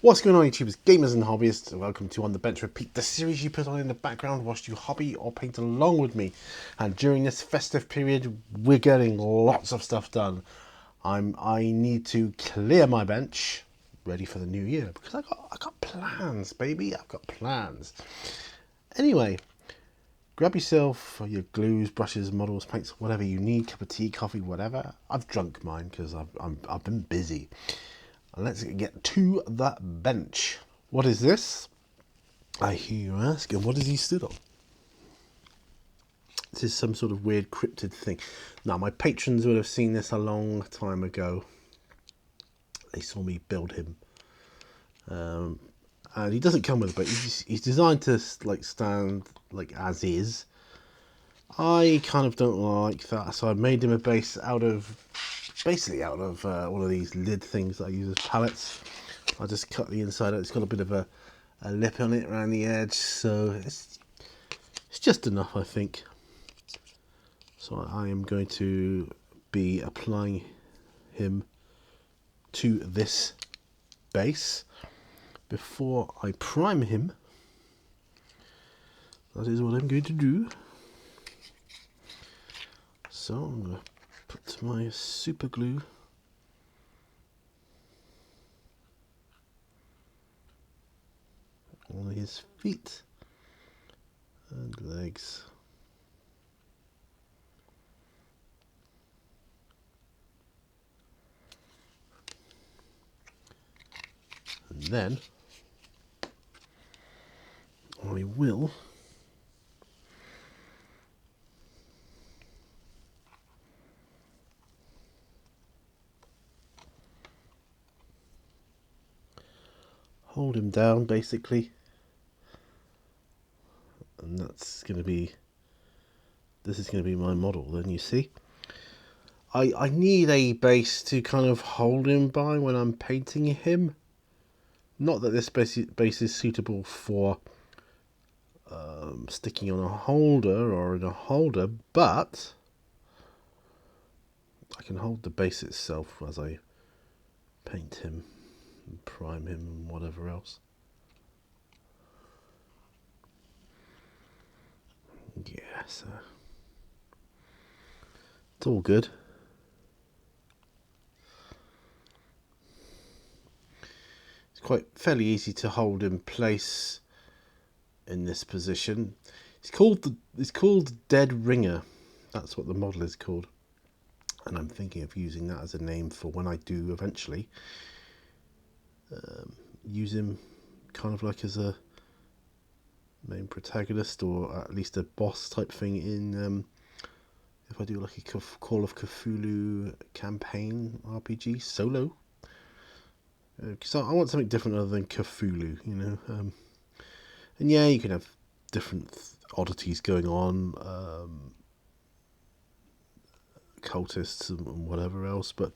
What's going on, YouTubers, gamers and hobbyists? Welcome to On the Bench Repeat, the series you put on in the background whilst you hobby or paint along with me. And during this festive period, we're getting lots of stuff done. I need to clear my bench, ready for the new year, because I got plans, baby. I've got plans. Anyway, grab yourself your glues, brushes, models, paints, whatever you need. Cup of tea, coffee, whatever. I've drunk mine because I've been busy. Let's get to the bench. What is this? I hear you asking, what is he stood on? This is some sort of weird cryptid thing. Now, my patrons would have seen this a long time ago. They saw me build him. And he doesn't come with a base. He's designed to stand as is. I kind of don't like that, so I made him a base basically out of one of these lid things that I use as pallets. I just cut the inside out. It's got a bit of a lip on it around the edge, so it's just enough, I think. So I am going to be applying him to this base before I prime him. That is what I'm going to do. So I'm going to put my super glue on his feet and legs. And then I will hold him down, basically, and this is going to be my model. Then you see, I need a base to kind of hold him by when I'm painting him. Not that this base is suitable for sticking on a holder or in a holder, but I can hold the base itself as I paint him and prime him and whatever else. Yeah, so it's all good. It's quite fairly easy to hold in place in this position. It's called Dead Ringer. That's what the model is called, and I'm thinking of using that as a name for when I do eventually use him kind of like as a main protagonist, or at least a boss type thing in if I do like a Call of Cthulhu campaign RPG solo, because I want something different other than Cthulhu, you know. And yeah, you can have different oddities going on, cultists and whatever else, but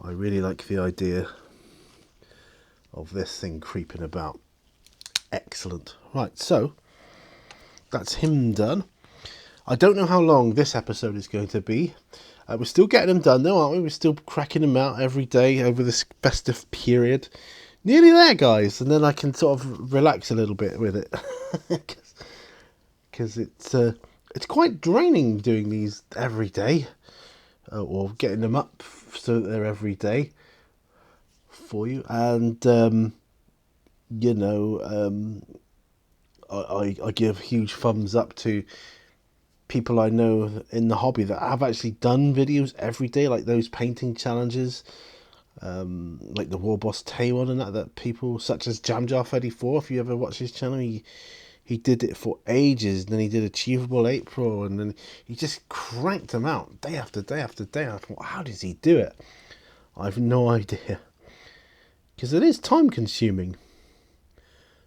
I really like the idea of this thing creeping about. Excellent. Right, so that's him done. I don't know how long this episode is going to be. We're still getting them done though, aren't we? We're still cracking them out every day over this festive period. Nearly there, guys, and then I can sort of relax a little bit with it. Because it's quite draining doing these every day, or getting them up so that they're every day for you. And you know, I give huge thumbs up to people I know in the hobby that have actually done videos every day, like those painting challenges, like the War Boss Tay one, and that people such as Jamjar34. If you ever watch his channel, he did it for ages, and then he did Achievable April, and then he just cranked them out day after day after day. I thought, how does he do it? I've no idea, because it is time consuming.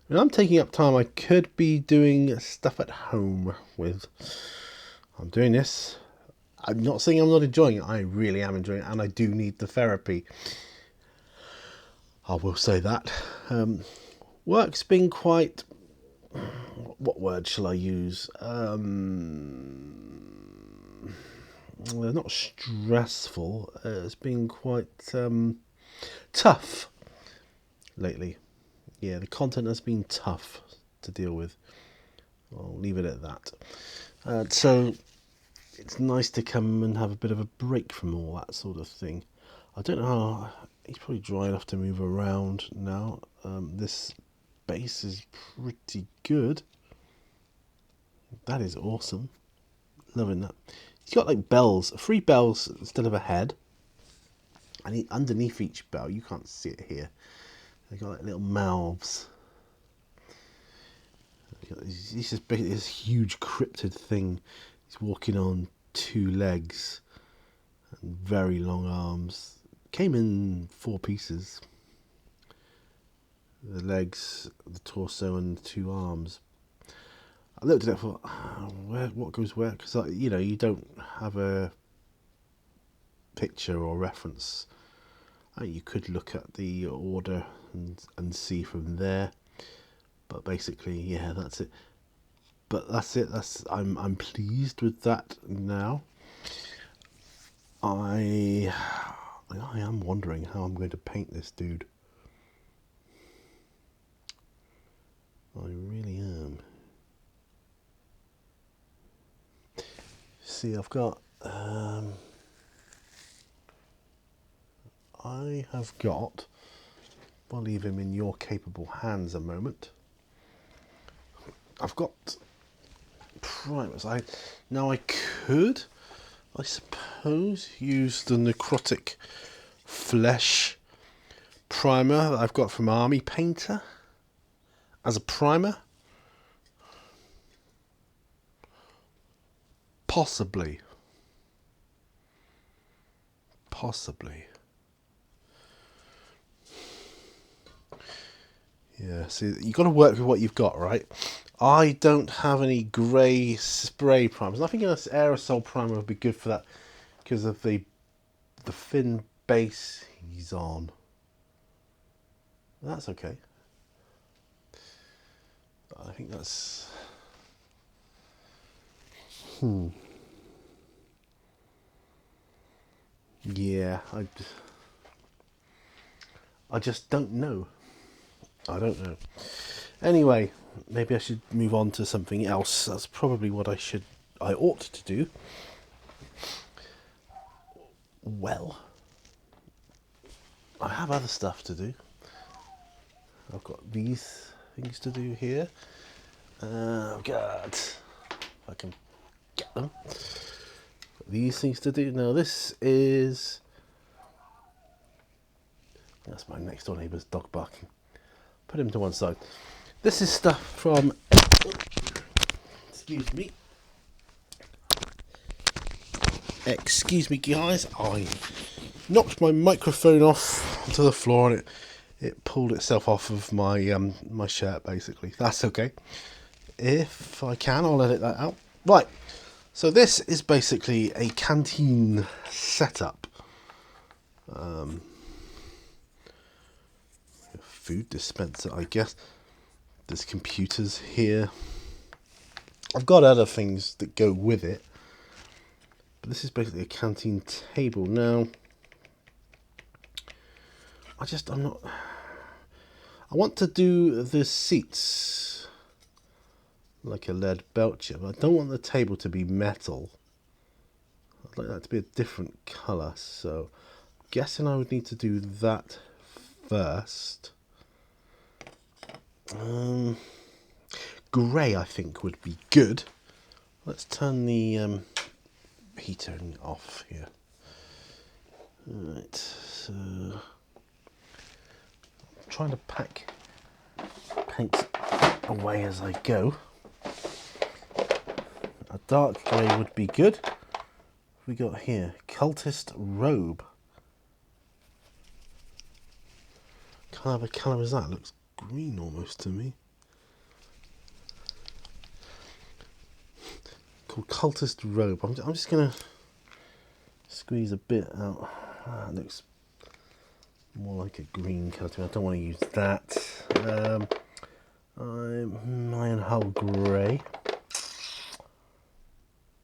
And I'm taking up time I could be doing stuff at home with. I'm doing this. I'm not saying I'm not enjoying it. I really am enjoying it, and I do need the therapy. I will say that. Work's been quite... What word shall I use? Not stressful. It's been quite tough lately. Yeah, the content has been tough to deal with. I'll leave it at that. So it's nice to come and have a bit of a break from all that sort of thing. I don't know how... He's probably dry enough to move around now. This base is pretty good. That is awesome. Loving that. He's got like bells, 3 bells instead of a head. And underneath each bell, you can't see it here, they've got like little mouths. He's just basically this huge cryptid thing. He's walking on 2 legs and very long arms. Came in 4 pieces. The legs, the torso, and the 2 arms. I looked at it and thought, what goes where? Because you don't have a picture or reference. You could look at the order and see from there. But basically, yeah, that's it. But that's it. I'm pleased with that now. I am wondering how I'm going to paint this dude. I really am. See, I've got I'll leave him in your capable hands a moment. I've got primers. I could, I suppose, use the necrotic flesh primer that I've got from Army Painter as a primer. Possibly. Yeah, see, you've got to work with what you've got, right? I don't have any grey spray primers. I think an aerosol primer would be good for that because of the thin base he's on. That's okay. I think that's... Yeah, I just don't know. I don't know. Anyway, maybe I should move on to something else. That's probably what I ought to do. Well, I have other stuff to do. I've got these things to do here. I've got, if I can get them, these things to do. Now this is, that's my next door neighbour's dog barking. Put him to one side. This is stuff from, excuse me guys, I knocked my microphone off onto the floor and it pulled itself off of my my shirt basically. That's okay. If I can, I'll edit that out. Right, so this is basically a canteen setup. Food dispenser, I guess. There's computers here. I've got other things that go with it, but this is basically a canteen table. Now, I want to do the seats like a lead belcher, but I don't want the table to be metal. I'd like that to be a different colour, so I'm guessing I would need to do that first. Grey, I think, would be good. Let's turn the heater off here. Right, so I'm trying to paint away as I go. A dark grey would be good. What have we got here? Cultist robe. What kind of a colour is that? Looks green almost to me. Called Cultist robe. I'm just gonna squeeze a bit out. It looks more like a green colour to me. I don't want to use that. I'm iron hull grey.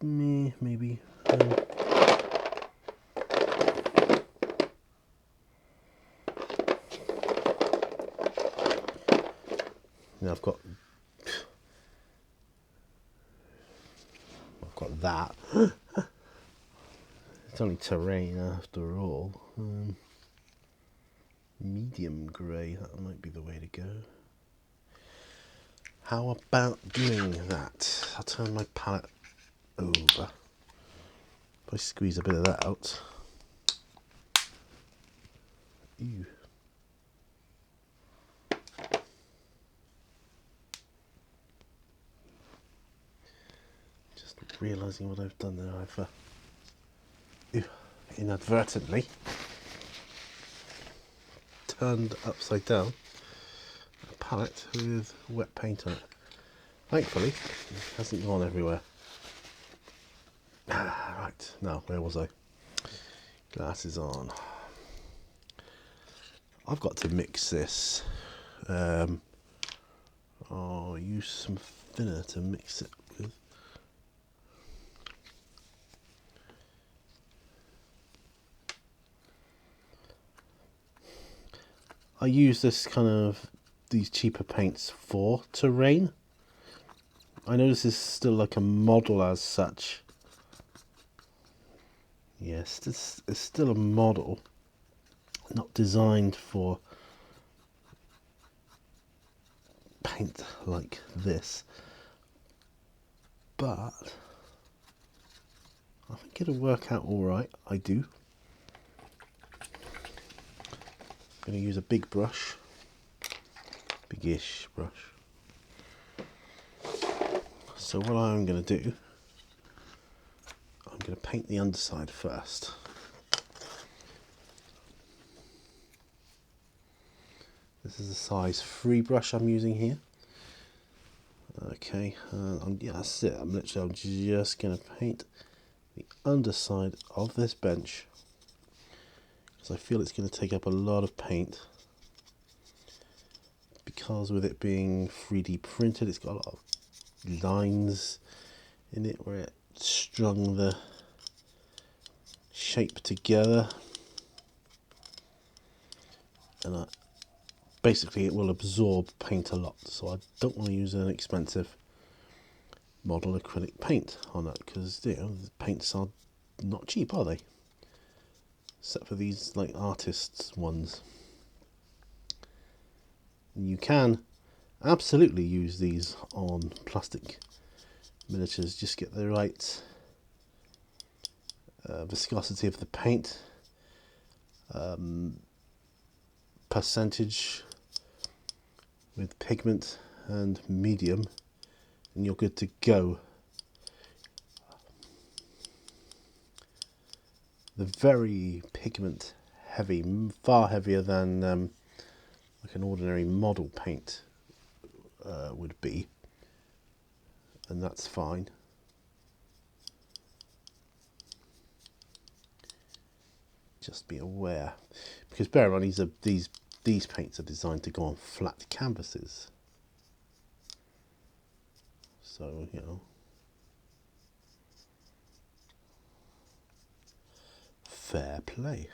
Maybe. Now I've got that. It's only terrain after all. Medium grey, that might be the way to go. How about doing that? I'll turn my palette over. If I squeeze a bit of that out. Ew. Just realising what I've done there. I've inadvertently turned upside down a palette with wet paint on it. Thankfully, it hasn't gone everywhere. Right, now where was I? Glasses on. I've got to mix this. I'll use some thinner to mix it with. I use these cheaper paints for terrain. I know this is still like a model as such. Yes, this is still a model, not designed for paint like this, but I think it'll work out alright. I do. I'm going to use a big brush, biggish brush. So what I'm going to do, I'm going to paint the underside first. This is a size 3 brush I'm using here. Okay, yeah, that's it. I'm just going to paint the underside of this bench because I feel it's going to take up a lot of paint. Because with it being 3D printed, it's got a lot of lines in it where it strung the shape together, and basically it will absorb paint a lot, so I don't want to use an expensive model acrylic paint on that because the paints are not cheap, are they? Except for these like artists ones. You can absolutely use these on plastic miniatures, just get the right viscosity of the paint, percentage with pigment and medium, and you're good to go. The very pigment heavy, far heavier than like an ordinary model paint would be, and that's fine. Just be aware, because bear in mind these paints are designed to go on flat canvases, so you know, fair play.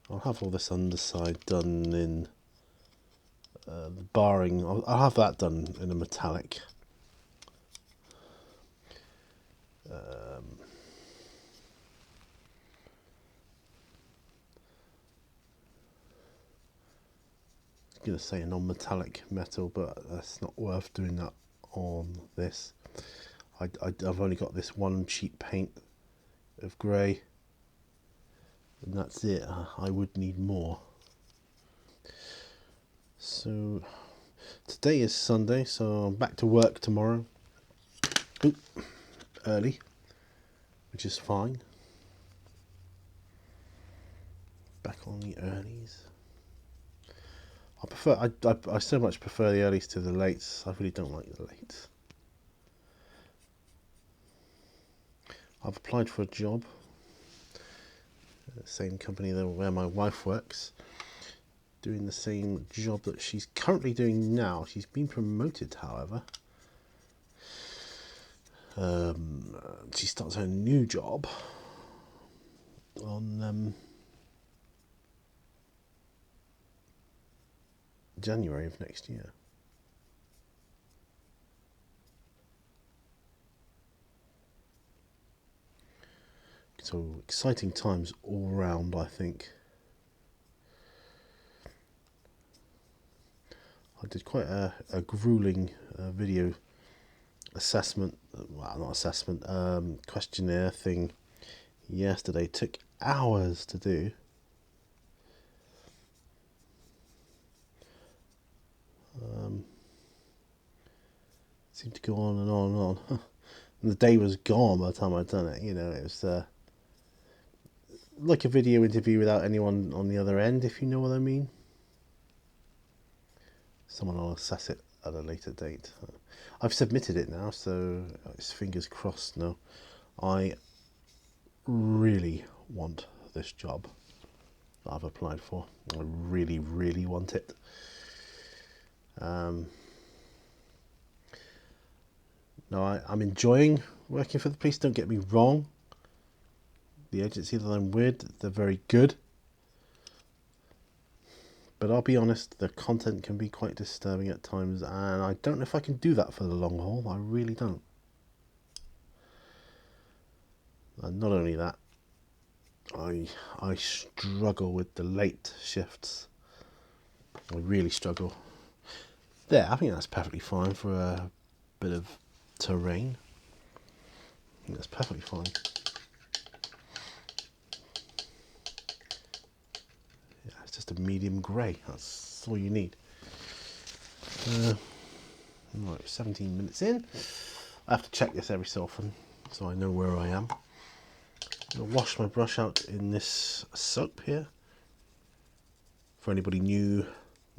I'll have all this underside done in the barring. I'll have that done in a metallic. I was going to say a non-metallic metal, but that's not worth doing that on this. I've only got this one cheap paint of grey, and that's it. I would need more. So today is Sunday, so I'm back to work tomorrow. Early, which is fine. Back on the earlies. I so much prefer the earlies to the lates. I really don't like the lates. I've applied for a job, same company where my wife works, doing the same job that she's currently doing now. She's been promoted, however. She starts her new job on January of next year. So exciting times all round, I think. I did quite a grueling video assessment, well, not assessment, questionnaire thing yesterday. Took hours to do. Seemed to go on and on and on. And the day was gone by the time I'd done it. You know, it was like a video interview without anyone on the other end, if you know what I mean. Someone will assess it at a later date. I've submitted it now, so it's fingers crossed now. I really want this job that I've applied for. I really, really want it. No, I'm enjoying working for the police, don't get me wrong. The agency that I'm with, they're very good. But I'll be honest, the content can be quite disturbing at times, and I don't know if I can do that for the long haul. I really don't. And not only that, I struggle with the late shifts. I really struggle. There, I think that's perfectly fine for a bit of terrain. I think that's perfectly fine. Yeah, it's just a medium grey. That's all you need. Right, 17 minutes in. I have to check this every so often so I know where I am. I'm going to wash my brush out in this soap here. For anybody new,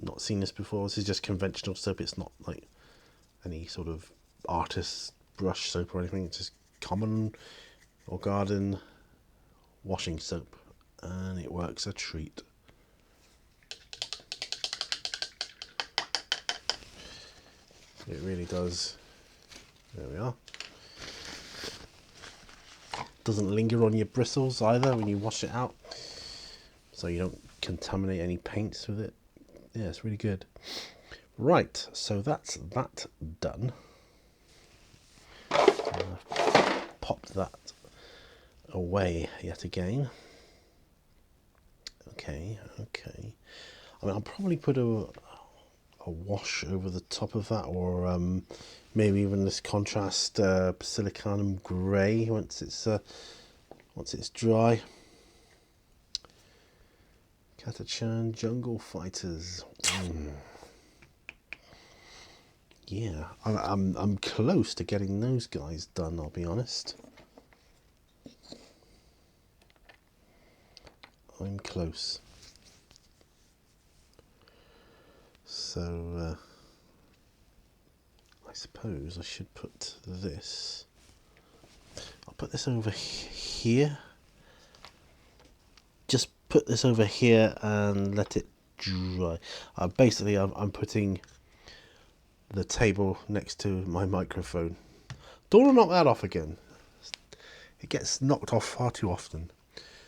not seen this before, this is just conventional soap. It's not like any sort of artist brush soap or anything. It's just common or garden washing soap, and it works a treat. It really does. There we are. Doesn't linger on your bristles either when you wash it out, so you don't contaminate any paints with it. Yeah, it's really good. Right, so that's that done. Popped that away yet again. Okay. I mean, I'll probably put a wash over the top of that, or maybe even this contrast silicanum grey once it's dry. Catachan Jungle Fighters. Yeah, I'm close to getting those guys done, I'll be honest. I'm close. So I suppose I should put this. I'll put this over here. Just put this over here and let it dry. Basically, I'm putting the table next to my microphone. Don't want to knock that off again. It gets knocked off far too often.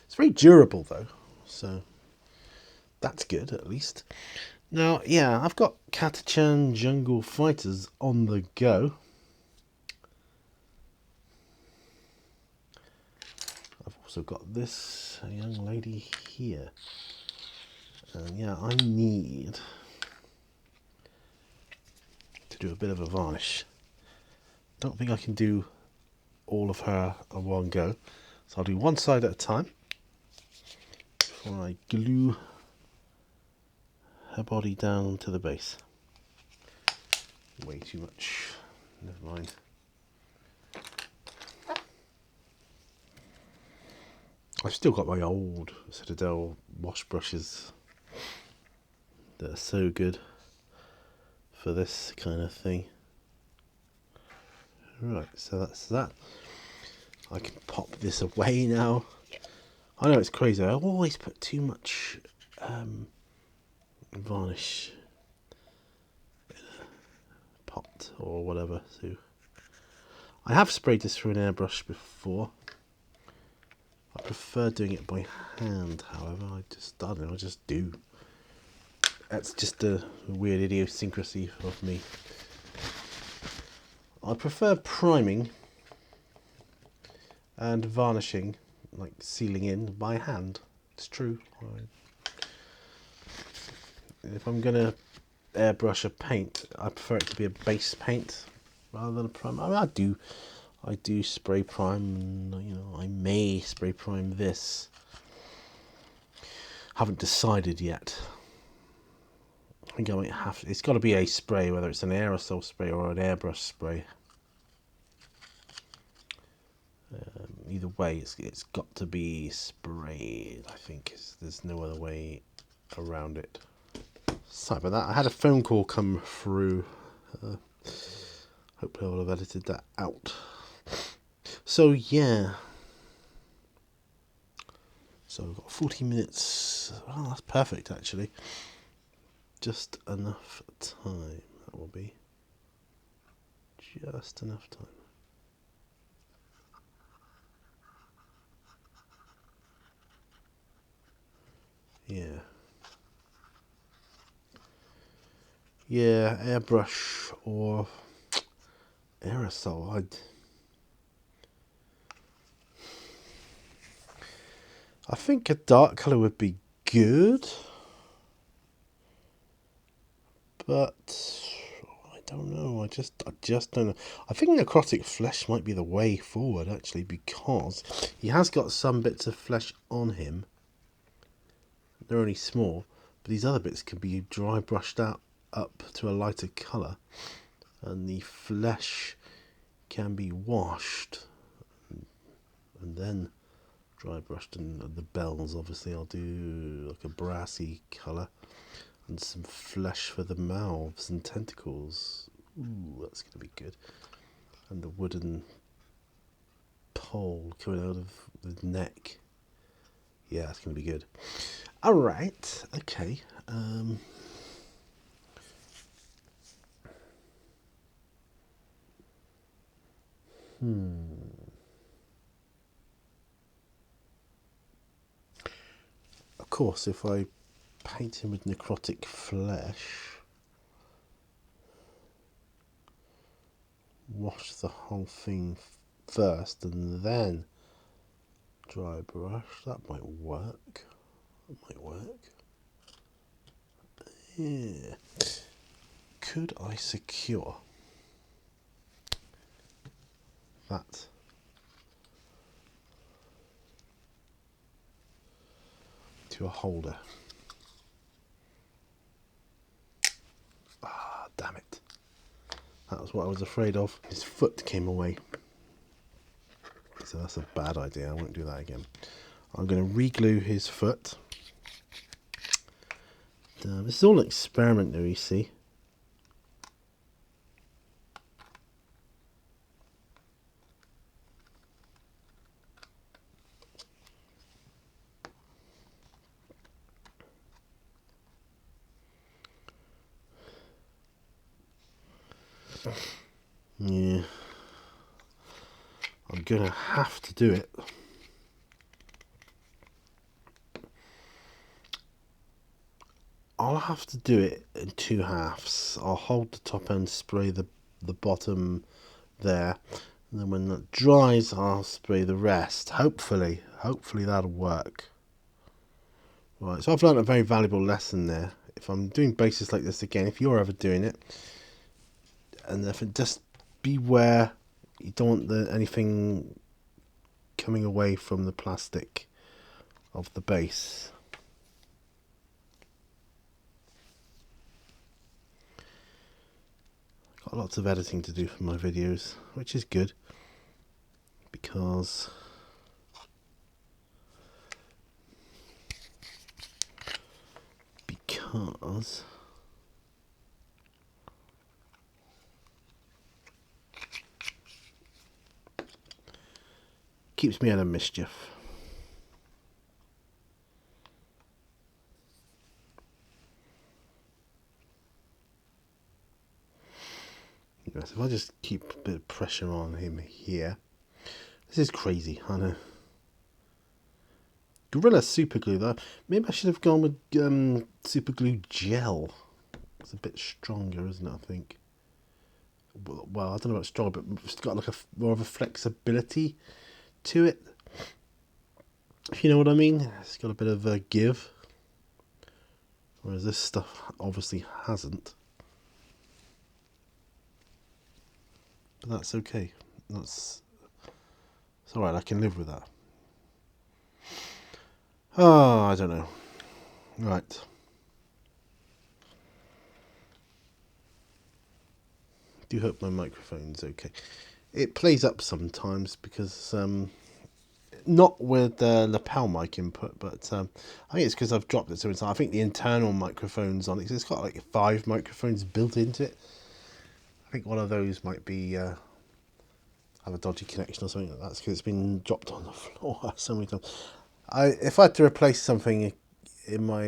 It's very durable though, so that's good at least. Now, yeah, I've got Catachan Jungle Fighters on the go. I've also got this young lady here. And yeah, I need to do a bit of a varnish. Don't think I can do all of her at one go. So I'll do one side at a time before I glue her body down to the base. Way too much. Never mind. I've still got my old Citadel wash brushes that are so good for this kind of thing. Right, so that's that. I can pop this away now. I know it's crazy. I always put too much varnish in a pot or whatever. So I have sprayed this through an airbrush before. I prefer doing it by hand, however. I just don't know, I just do. That's just a weird idiosyncrasy of me. I prefer priming and varnishing, like sealing in, by hand. It's true. If I'm going to airbrush a paint, I prefer it to be a base paint rather than a primer. I mean, I do spray prime, you know, I may spray prime this. Haven't decided yet. I think I might have to. It's got to be a spray, whether it's an aerosol spray or an airbrush spray. Either way, it's got to be sprayed. I think there's no other way around it. Sorry about that. I had a phone call come through. Hopefully, I will have edited that out. So yeah. So we've got 40 minutes. Oh, that's perfect, actually. Just enough time. That will be. Just enough time. Yeah. Yeah, airbrush or aerosol. I think a dark colour would be good. But I don't know. I just don't know. I think necrotic flesh might be the way forward, actually, because he has got some bits of flesh on him. They're only small, but these other bits can be dry brushed out up to a lighter colour, and the flesh can be washed and then dry brushed. And the bells, obviously, I'll do like a brassy colour. And some flesh for the mouths and tentacles. Ooh, that's going to be good. And the wooden pole coming out of the neck. Yeah, that's going to be good. Alright, okay. Of course, if I paint him with necrotic flesh, wash the whole thing first and then dry brush, that might work. Yeah. Could I secure that to a holder? Ah, damn it. That was what I was afraid of. His foot came away. So that's a bad idea. I won't do that again. I'm going to re-glue his foot. This is all an experiment though, you see. Yeah. I'm going to have to do it. I'll have to do it in two halves. I'll hold the top end, spray the bottom there, and then when that dries, I'll spray the rest. Hopefully that'll work. Right, so I've learned a very valuable lesson there. If I'm doing bases like this again, if you're ever doing it, and if it just beware, you don't want anything coming away from the plastic of the base. Got lots of editing to do for my videos, which is good because keeps me out of mischief. Yes, if I just keep a bit of pressure on him here. This is crazy, I know. Gorilla super glue though. Maybe I should have gone with super glue gel. It's a bit stronger, isn't it? I think. Well, I don't know about strong, but it's got like more of a flexibility to it. If you know what I mean. It's got a bit of a give. Whereas this stuff obviously hasn't. But that's okay. It's alright, I can live with that. Oh, I don't know. Right. Do hope my microphone's okay. It plays up sometimes because not with the lapel mic input, but I think it's because I've dropped it so inside. I think the internal microphone's on it. It's got like 5 microphones built into it. I think one of those might be have a dodgy connection or something like that. That's because it's been dropped on the floor so many times. If I had to replace something in my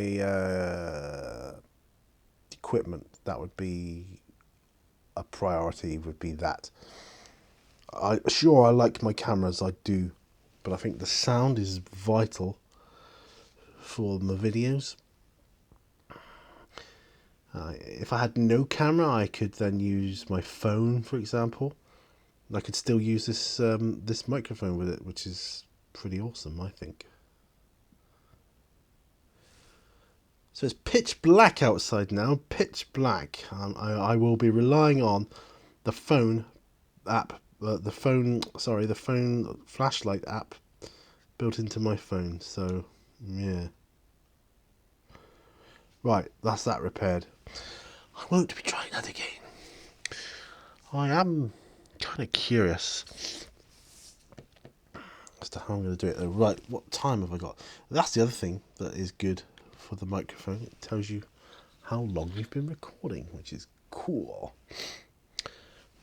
equipment, that would be a priority. Would be that. I like my cameras, I do, but I think the sound is vital for my videos. If I had no camera, I could then use my phone, for example. I could still use this this microphone with it, which is pretty awesome, I think. So it's pitch black outside now, pitch black. I will be relying on the phone app, the phone flashlight app built into my phone. So yeah. Right, that's that repaired. I won't be trying that again. I am kind of curious as to how I'm going to do it though. Right, what time have I got? That's the other thing that is good for the microphone. It tells you how long you've been recording, which is cool.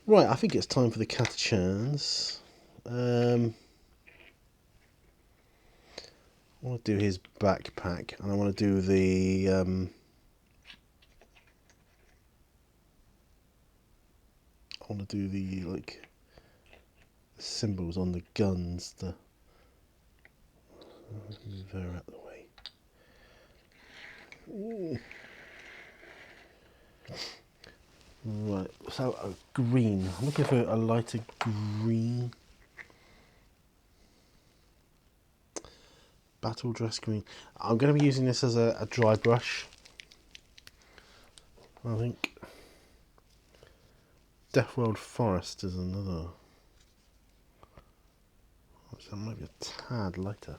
Right, I think it's time for the Catachans. I want to do his backpack, and I want to do the like symbols on the guns. Move her out the way. Ooh. Right, so green. I'm looking for a lighter green. Battle dress green. I'm going to be using this as a dry brush, I think. Death World Forest is another. That might be a tad lighter.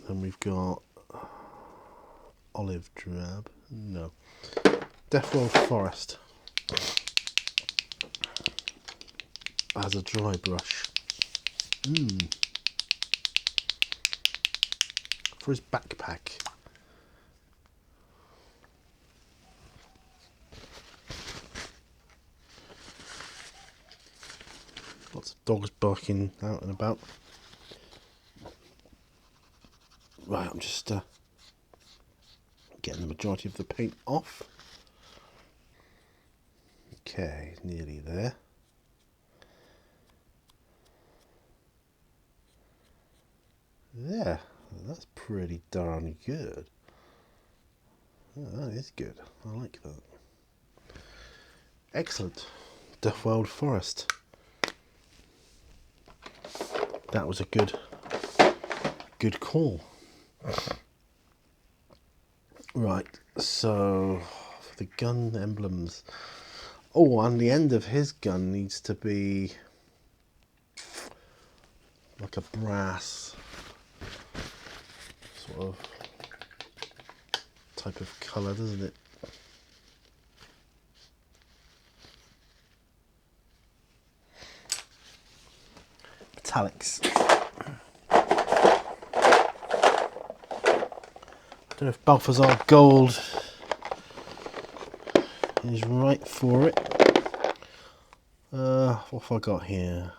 Then we've got olive drab. No. Death World Forest as a dry brush. For his backpack. Lots of dogs barking out and about. Right, I'm just getting the majority of the paint off. Okay, nearly there. There, that's pretty darn good. Oh, that is good. I like that. Excellent. Death World Forest. That was a good call. Right, so for the gun emblems. Oh, and the end of his gun needs to be like a brass sort of type of colour, doesn't it? Metallics. I don't know if Balthazar Gold is right for it. What have I got here?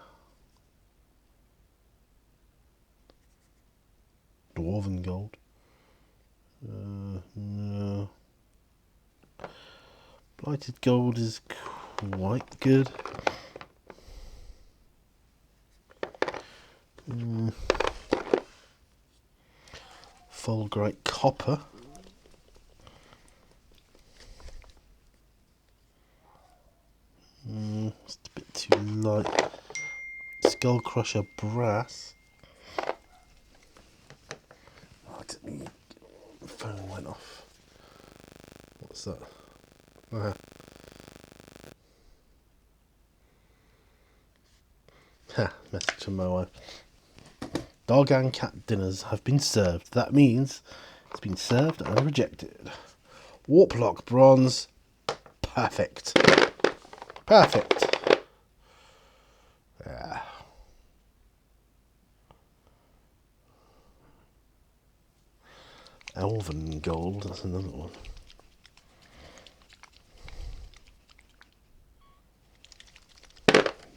Dwarven Gold. No. Blighted Gold is quite good. great copper. It's a bit too light. Skull Crusher brass. Oh, the phone went off. What's that? Message from my wife. Dog and cat dinners have been served. That means it's been served and rejected. Warp lock bronze. Perfect. Perfect. Yeah. Elven gold. That's another one.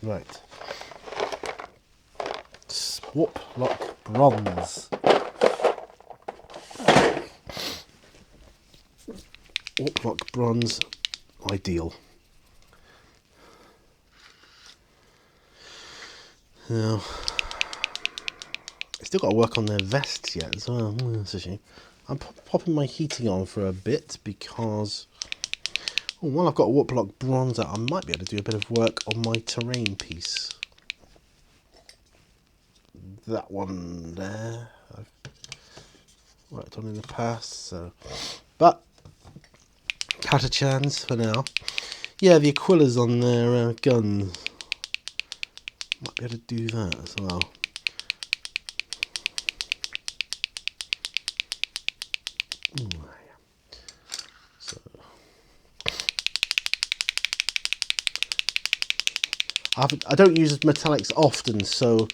Right. Swap lock bronze. Warp lock bronze. Ideal. Now, I still got to work on their vests yet as well. That's a shame. I'm popping my heating on for a bit because while I've got a warp lock bronze out, I might be able to do a bit of work on my terrain piece. That one there I've worked on in the past, so but Catachans for now. Yeah, the Aquilas on their guns. Might be able to do that as well. So I don't use metallics often, so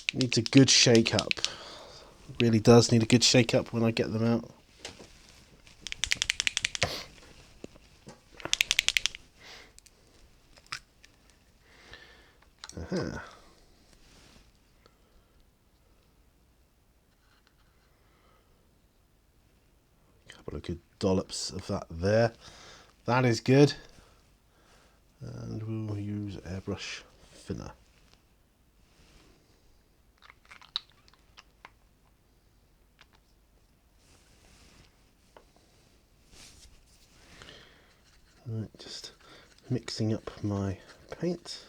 it needs a good shake up. Really does need a good shake up when I get them out. A couple of good dollops of that there. That is good. And we'll use airbrush thinner. Right, just mixing up my paint.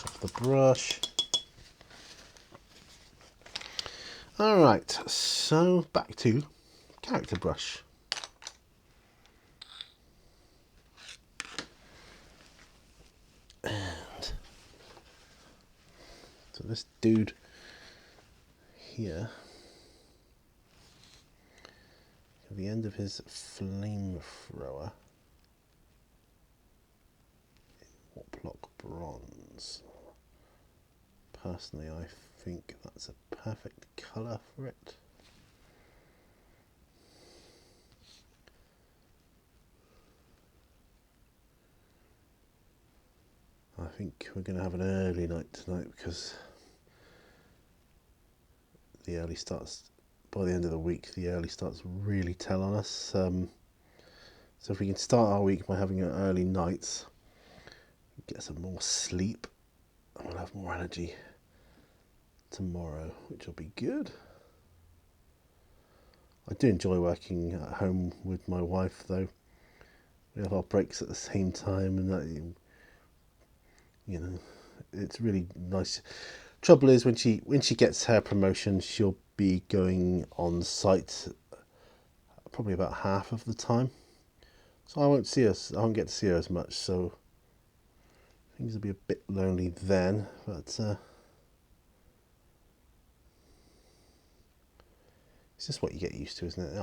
Off the brush. Alright, so back to character brush. And so this dude here, at the end of his flamethrower, Warplock bronze. Personally, I think that's a perfect colour for it. I think we're going to have an early night tonight because the early starts, by the end of the week, the early starts really tell on us. So if we can start our week by having an early night, get some more sleep, and we'll have more energy tomorrow, which will be good. I do enjoy working at home with my wife, though. We have our breaks at the same time, and that, you know, it's really nice. Trouble is, when she gets her promotion, she'll be going on site probably about half of the time, so I won't get to see her as much. So things will be a bit lonely then, but it's just what you get used to, isn't it?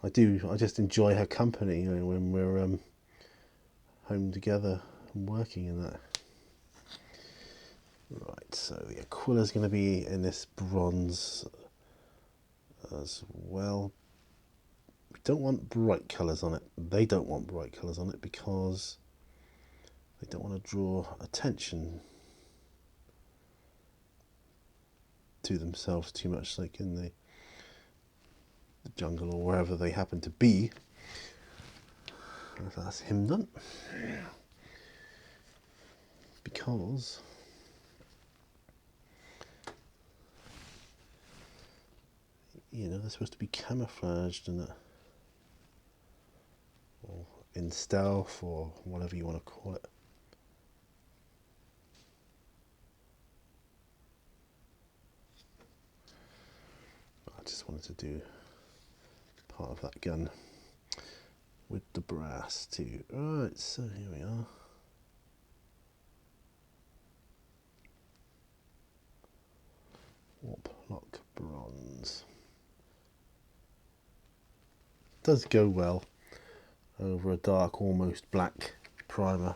I just enjoy her company, you know, when we're home together and working in that. Right, so the Aquila's going to be in this bronze as well. We don't want bright colours on it. They don't want bright colours on it because they don't want to draw attention to themselves too much, like in the jungle or wherever they happen to be. That's him done. you know, they're supposed to be camouflaged and that, or in stealth, or whatever you want to call it. I just wanted to do part of that gun with the brass too. Right, so here we are. Warp lock bronze. Does go well over a dark, almost black primer.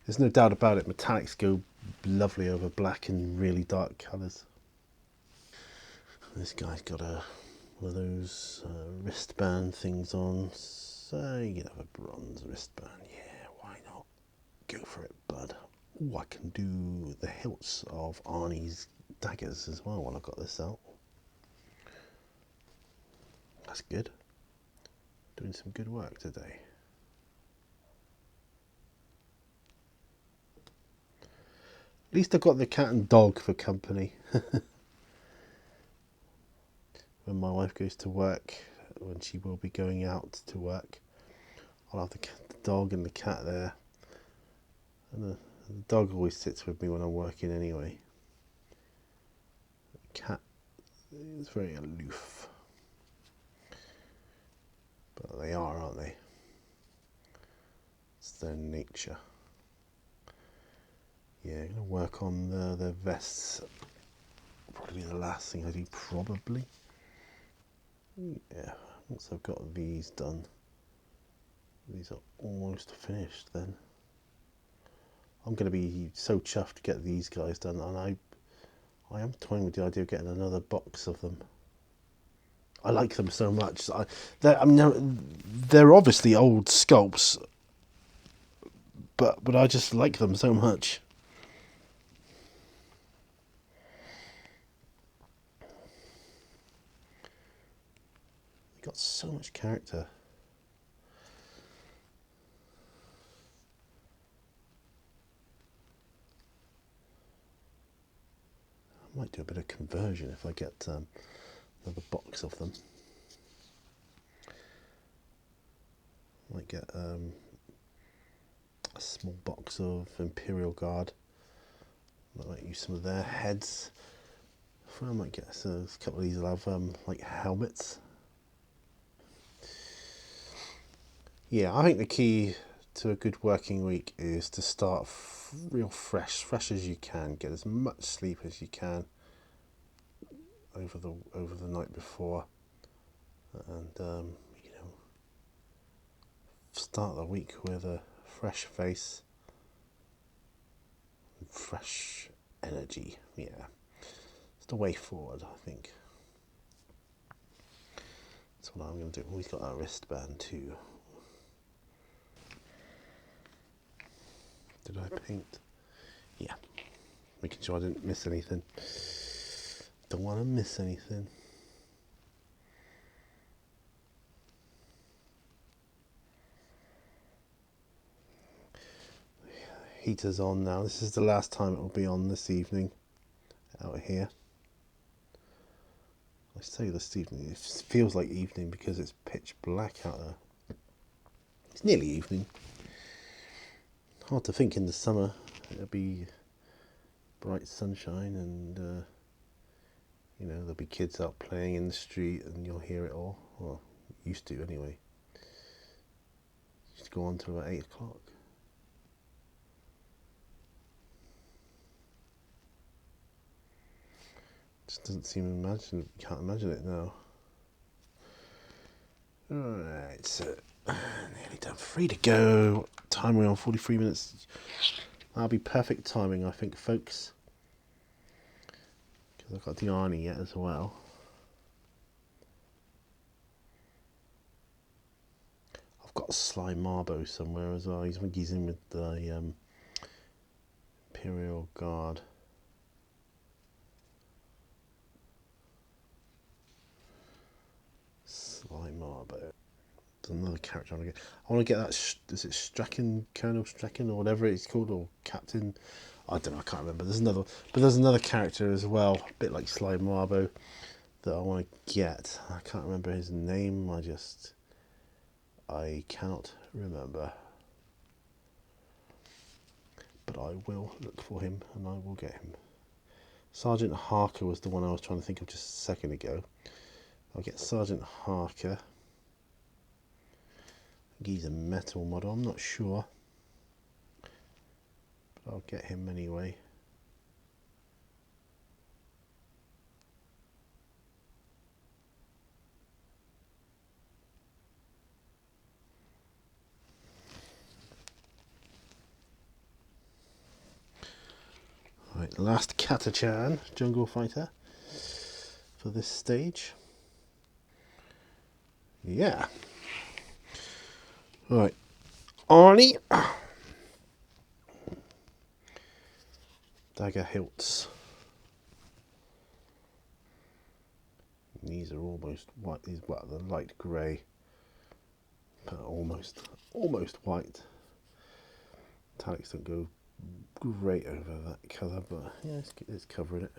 There's no doubt about it, metallics go lovely over black and really dark colours. This guy's got one of those wristband things on, so you can have a bronze wristband. Yeah, why not? Go for it, bud. Ooh, I can do the hilts of Arnie's daggers as well when I've got this out. That's good. Doing some good work today. At least I've got the cat and dog for company. When my wife goes to work, when she will be going out to work, I'll have the dog and the cat there. And the dog always sits with me when I'm working anyway. The cat is very aloof. But they are, aren't they? It's their nature. Yeah, I'm going to work on the vests. Probably the last thing I do, probably. Yeah, once I've got these done, these are almost finished then. I'm going to be so chuffed to get these guys done, and I am toying with the idea of getting another box of them. I like them so much. They're obviously old sculpts, but I just like them so much. They got so much character. I might do a bit of conversion if I get another box of them. Might get a small box of Imperial Guard. I might use some of their heads. I might get a couple of these will have like helmets. Yeah, I think the key to a good working week is to start real fresh as you can. Get as much sleep as you can over the night before, and you know, start the week with a fresh face, and fresh energy. Yeah, it's the way forward, I think. That's what I'm going to do. Oh, he's got that wristband too. Did I paint? Yeah. Making sure I didn't miss anything. Don't want to miss anything. Heater's on now. This is the last time it will be on this evening out here. I say this evening, it feels like evening because it's pitch black out there. It's nearly evening. Hard to think in the summer it'll be bright sunshine and you know, there'll be kids out playing in the street and you'll hear it all. Well, used to anyway. Used to go on till about 8 o'clock. Just doesn't seem can't imagine it now. Alright, so nearly done. 3 to go. Time we're on 43 minutes. That'll be perfect timing, I think, folks. Because I've got the Arnie yet as well. I've got a Sly Marbo somewhere as well. He's in with the Imperial Guard. Sly Marbo. There's another character I want to get. I want to get that. Is it Strachan, Colonel Strachan, or whatever it's called, or Captain? I don't know. I can't remember. There's another character as well, a bit like Sly Marbo, that I want to get. I can't remember his name. I cannot remember. But I will look for him and I will get him. Sergeant Harker was the one I was trying to think of just a second ago. I'll get Sergeant Harker. I think he's a metal model, I'm not sure. But I'll get him anyway. Right, last Catachan jungle fighter for this stage. Yeah. Right, Arnie. Dagger Hilts. These are almost white. These are the light grey, but almost white. Metallics don't go great over that colour, but yeah, it's covering it.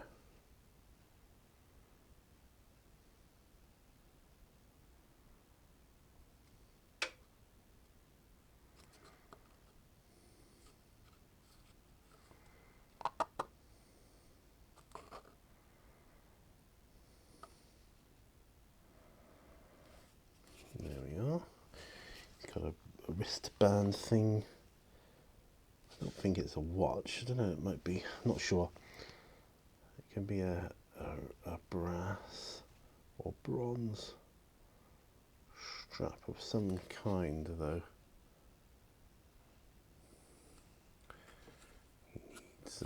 There we are. He's got a wristband thing. I don't think it's a watch. I don't know. It might be. I'm not sure. It can be a brass or bronze strap of some kind, though. It's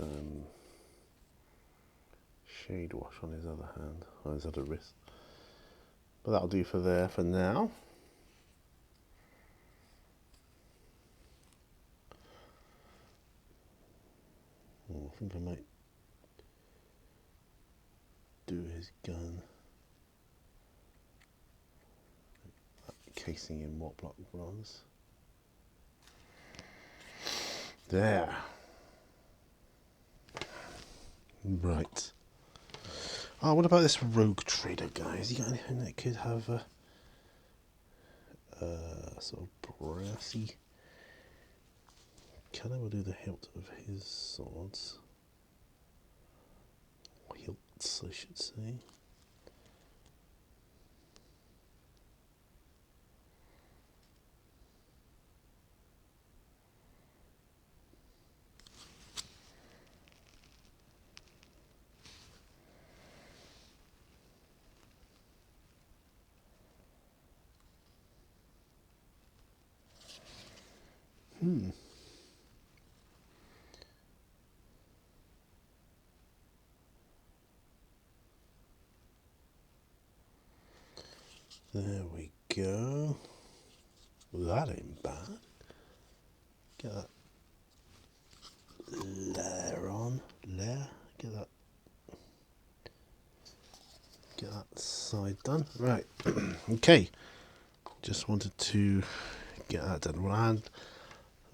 shade wash on his other hand, on his other wrist. But that'll do for there for now. Oh, I think I might do his gun. Casing in what block bronze. There. Right. Oh, what about this rogue trader guy? Has he got anything that could have a sort of brassy colour? We'll do the hilt of his swords. Hilts, I should say. There we go. That ain't bad. Get that layer on. Layer. Get that side done. Right. Okay. Just wanted to get that done. And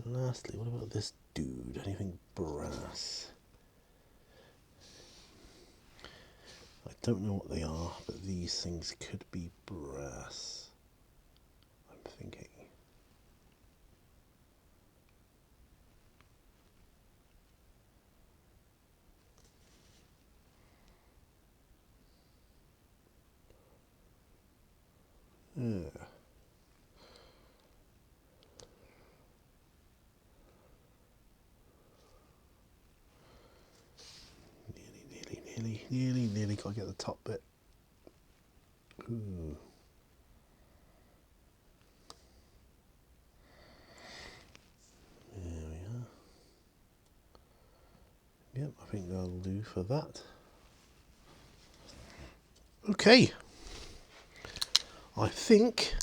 lastly, what about this dude? Anything brass? I don't know what they are, but these things could be brass. I'm thinking. Yeah. Nearly got to get the top bit. Ooh. There we are. Yep, I think that'll do for that. Okay. I think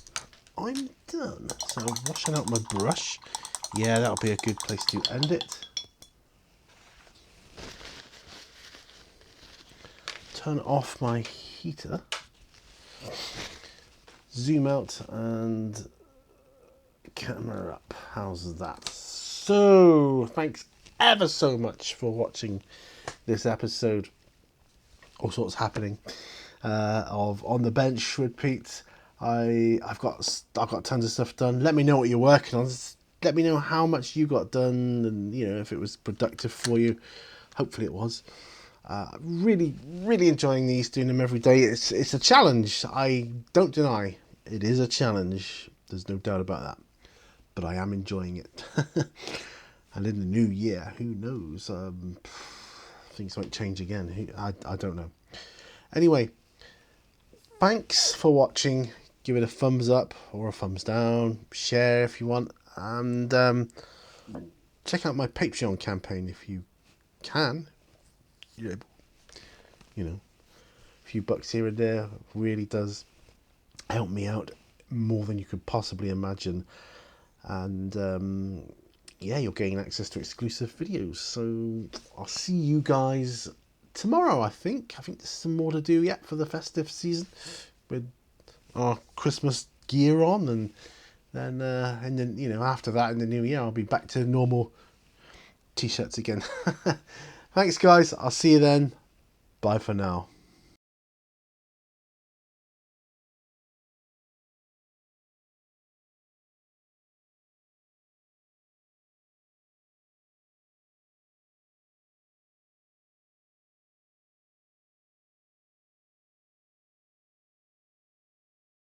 I'm done. So I'm washing out my brush. Yeah, that'll be a good place to end it. Turn off my heater. Zoom out and camera up. How's that? So, thanks ever so much for watching this episode. All sorts happening. of On the Bench with Pete. I've got tons of stuff done. Let me know what you're working on. Let me know how much you got done, and if it was productive for you. Hopefully it was. Really, really enjoying these, doing them every day. It's a challenge. I don't deny it is a challenge. There's no doubt about that. But I am enjoying it. And in the new year, who knows? Things might change again. I don't know. Anyway, thanks for watching. Give it a thumbs up or a thumbs down. Share if you want. And check out my Patreon campaign if you can. A few bucks here and there really does help me out more than you could possibly imagine. And you're getting access to exclusive videos. So I'll see you guys tomorrow. I think there's some more to do yet for the festive season with our Christmas gear on, and then after that in the new year I'll be back to normal t-shirts again. Thanks guys, I'll see you then. Bye for now.